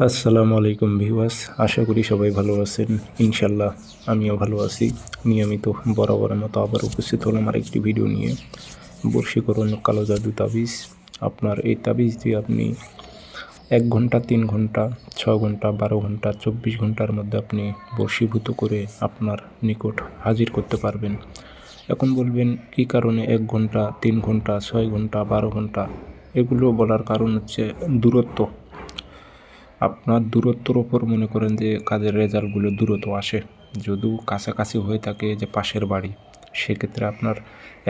আসসালামু আলাইকুম ভিউয়ার্স, আশা করি সবাই ভালো আছেন। ইনশাল্লাহ আমিও ভালো আছি। নিয়মিত বরাবরের মতো আবার উপস্থিত হলাম আরেকটি ভিডিও নিয়ে। বশীকরণ কালো জাদু তাবিজ। আপনার এই তাবিজ দিয়ে আপনি 1 ঘন্টা, 3 ঘন্টা, 6 ঘন্টা, 12 ঘন্টা, 24 ঘন্টার মধ্যে আপনি বশীভূত করে আপনার নিকট হাজির করতে পারবেন। এখন বলবেন কী কারণে 1 ঘন্টা, 3 ঘন্টা, 6 ঘন্টা, 12 ঘন্টা? এগুলো বলার কারণ হচ্ছে দূরত্ব। আপনার দূরত্বর ওপর মনে করেন যে কাজের রেজাল্টগুলো দ্রুত আসে। যদিও কাছাকাছি হয়ে থাকে যে পাশের বাড়ি, সেক্ষেত্রে আপনার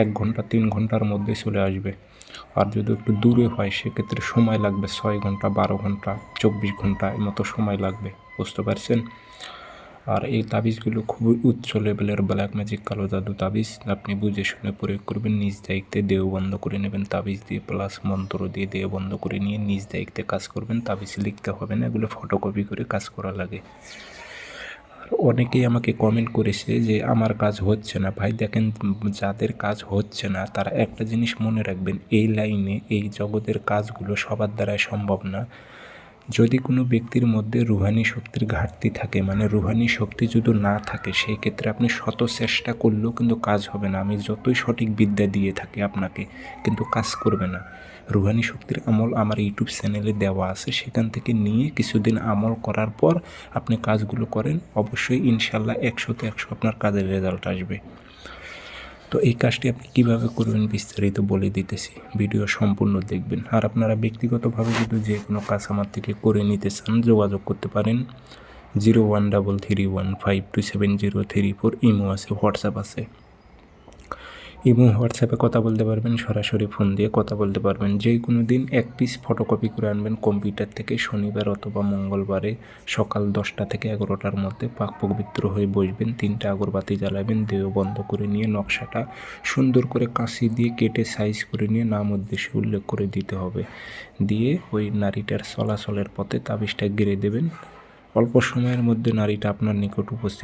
1 ঘন্টা 3 ঘন্টার মধ্যে চলে আসবে। আর যদি একটু দূরে হয় সেক্ষেত্রে সময় লাগবে 6 ঘন্টা, 12 ঘন্টা, 24 ঘন্টা এর মতো সময় লাগবে। বুঝতে পারছেন? আর এই তাবিজগুলো খুবই উচ্চ লেভেলের ব্ল্যাক ম্যাজিক কালো জাদু তাবিজ। আপনি বুঝে শুনে প্রয়োগ করবেন, নিজ দায়িত্বে দেহ বন্ধ করে নেবেন তাবিজ দিয়ে, প্লাস মন্ত্র দিয়ে দেহ বন্ধ করে নিয়ে নিজ দায়িত্বে কাজ করবেন। তাবিজ লিখতে হবে না, এগুলো ফটোকপি করে কাজ করা লাগে। অনেকেই আমাকে কমেন্ট করেছে যে আমার কাজ হচ্ছে না। ভাই দেখেন, যাদের কাজ হচ্ছে না তারা একটা জিনিস মনে রাখবেন, এই লাইনে এই জগতের কাজগুলো সবার দ্বারাই সম্ভব না। যদি কোনো ব্যক্তির মধ্যে রুহানি শক্তির ঘাটতি থাকে, মানে রুহানি শক্তি যদি না থাকে, সেই ক্ষেত্রে আপনি শত চেষ্টা করলেও কিন্তু কাজ হবে না। আমি যতই সঠিক বিদ্যা দিয়ে থাকি আপনাকে, কিন্তু কাজ করবে না। রুহানি শক্তির আমল আমার ইউটিউব চ্যানেলে দেওয়া আছে, সেখান থেকে নিয়ে কিছুদিন আমল করার পর আপনি কাজগুলো করেন, অবশ্যই ইনশাল্লাহ 100তে 100 আপনার কাজের রেজাল্ট আসবে। তো এই কাজটি আপনি কীভাবে করবেন বিস্তারিত বলে দিতেছি, ভিডিও সম্পূর্ণ দেখবেন। আর আপনারা ব্যক্তিগতভাবে যদি যে কোনো কাজ আমার থেকে করে নিতে চান, যোগাযোগ করতে পারেন। 0133152703 ইমো আছে, হোয়াটসঅ্যাপ আছে। এবং হোয়াটসঅ্যাপে কথা বলতে পারবেন, সরাসরি ফোন দিয়ে কথা বলতে পারবেন। যে কোনো দিন 1 পিস ফটোকপি করে আনবেন কম্পিউটার থেকে, শনিবার অথবা মঙ্গলবারে সকাল 10টা থেকে 11টার মধ্যে পাক পবিত্র হয়ে বসবেন, 3টা আগরবাতি জ্বালাবেন, দেহ বন্ধ করে নিয়ে নকশাটা সুন্দর করে কাঁচি দিয়ে কেটে সাইজ করে নিয়ে নাম উদ্দেশ্য উল্লেখ করে দিতে হবে। দিয়ে ওই নারীটার চলাচলের পথে তাবিজটা গেড়ে দেবেন। অল্প সময়ের মধ্যে নারীটা আপনার নিকট উপস্থিত